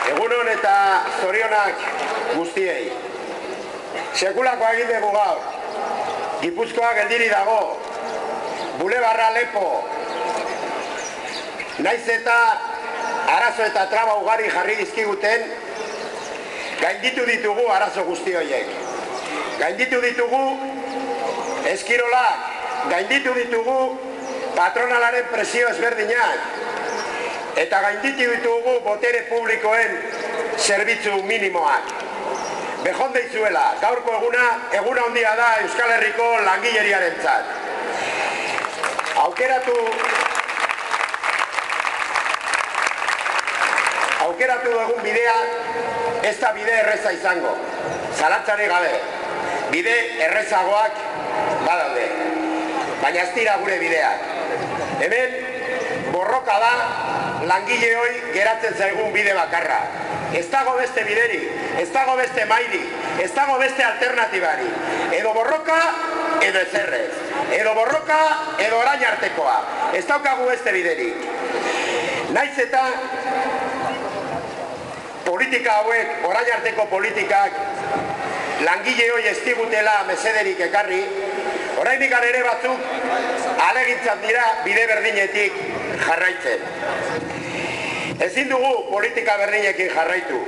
Egunon eta zorionak guztiei. Sekulako egin dugu gaur. Gipuzkoa geldiri dago. Bulebarra lepo. Naiz eta arazo eta traba ugari jarri dizkiguten, gainditu ditugu arazo guzti horiek. Gainditu ditugu eskirolak, gainditu ditugu patronalaren presio ezberdinak, eta gainditu ditugu botere publikoen zerbitzu minimoak. Bejon deizuela, gaurko eguna handia da Euskal Herriko langileriarentzat. Aukeratu dugun bidea ez da bide erreza izango, zalantzari gabe. Bide errezagoak badaude, baina ez dira gure bideak. Hemen borroka da langileoi geratzen zaigun bide bakarra. Ez dago beste bideri, ez dago beste maili, ez dago beste alternatibari. Edo borroka, edo ezerrez. Edo borroka, edo orain artekoa. Ez daukagu beste biderik. Naiz eta politika hauek, orain arteko politikak, langileoi ez digutela mesederik ekarri, oraindik ere batzuk alegintzat dira bide berdinetik jarraitzen. Ezin dugu politika berdinekin jarraitu.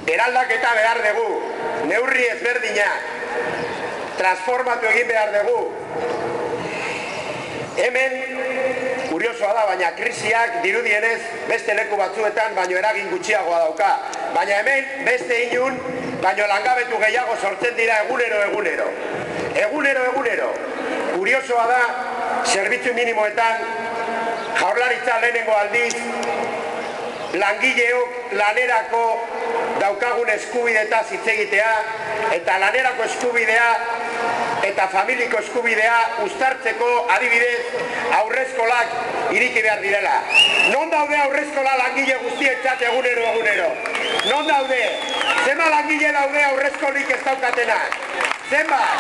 Eraldaketa behar dugu, neurri ezberdinak, transformatu egin behar dugu. Hemen, kuriosoa da, baina krisiak dirudienez beste leku batzuetan baino eragin gutxiagoa dauka. Baina hemen beste inun, baino langabetu gehiago sortzen dira egunero. Egunero. Kuriosoa da, zerbitzu minimoetan, Jaurlaritza lehenengo aldiz, langileok lanerako daukagun eskubidetaz hitz egitea, eta lanerako eskubidea eta familiko eskubidea uztartzeko adibidez aurrezkolak iriki behar direla. Non daude aurrezkola langile guztientzat egunero? Non daude? Zenbat langile daude aurrezkolik ez daukatenak? Zenbat?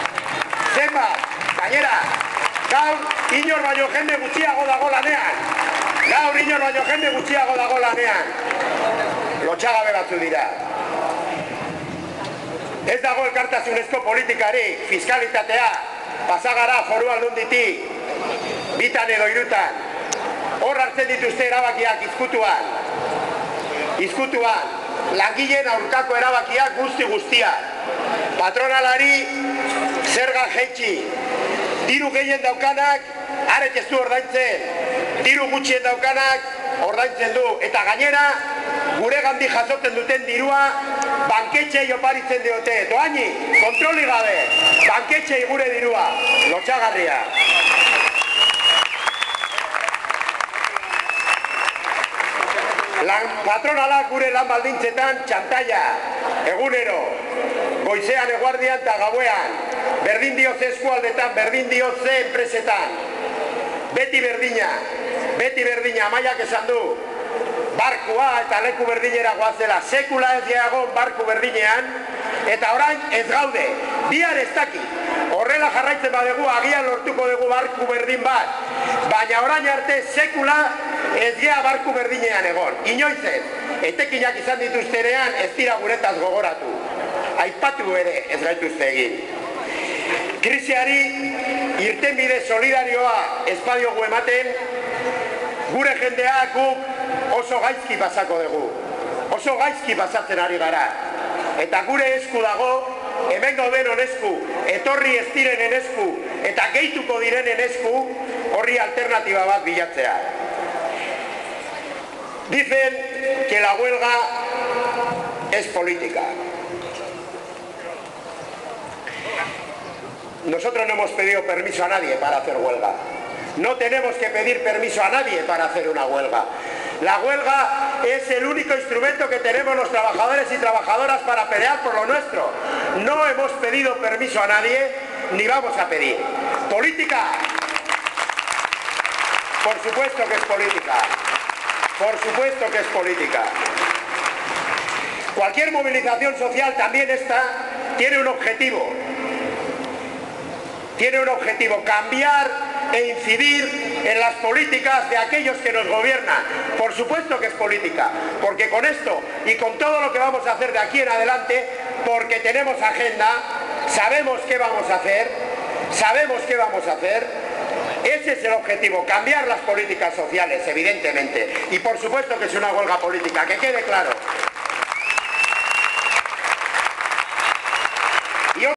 Gainera, gaur inor baino jende gutxiago dago lanean. Lotxagabe batzu dira. Ez dago elkartasunezko politikari, fiskalitatea, pasagara foru aldunditik, bitan edo irutan. Hor hartzen dituzte erabakiak izkutuan. Langileen aurkako erabakiak guztia. Patronalari zerga jaitsi. Diru gehien daukanak, arek ez du ordaintzen. Diru gutxien daukanak, ordaintzen du. Eta gainera, gure gandik jasotzen duten dirua, banketxei oparitzen diote. Doaini, kontroli gabe, banketxei gure dirua. Lotxagarria. Patronalak gure lan baldintzetan txantaia, egunero, goizean, eguardian eta gauean, berdin dioz eskualdetan, berdin dioz enpresetan, beti berdina, Amaiak esan du, barkua eta leku berdinera goazela, sekula ez geagon barku berdinean, eta orain ez gaude, bihar ez daki. Horrela jarraitzen badugu, agian lortuko dugu barku berdin bat, baina orain arte sekula ez gea barku berdinean egon. Inoiz ez, etekinak izan dituztenean ez dira guretaz gogoratu. Aipatu ere ez gaituzte egin. Krisiari irtenbide solidarioa ez badiogu ematen, gure jendeak guk oso gaizki pasako dugu. Oso gaizki pasatzen ari gara. Eta gure esku dago, hemen gauden esku, etorri ez direnen esku, eta gehituko direnen esku, horri alternatiba bat bilatzea. Dicen que la huelga es política. Nosotros no hemos pedido permiso a nadie para hacer huelga. No tenemos que pedir permiso a nadie para hacer una huelga. La huelga es el único instrumento que tenemos los trabajadores y trabajadoras para pelear por lo nuestro. No hemos pedido permiso a nadie, ni vamos a pedir. ¿Política? Por supuesto que es política. Por supuesto que es política. Cualquier movilización social, también esta, tiene un objetivo. Cambiar e incidir en las políticas de aquellos que nos gobiernan. Por supuesto que es política, porque con esto y con todo lo que vamos a hacer de aquí en adelante, porque tenemos agenda, sabemos qué vamos a hacer, ese es el objetivo, cambiar las políticas sociales, evidentemente, y por supuesto que es una huelga política, que quede claro.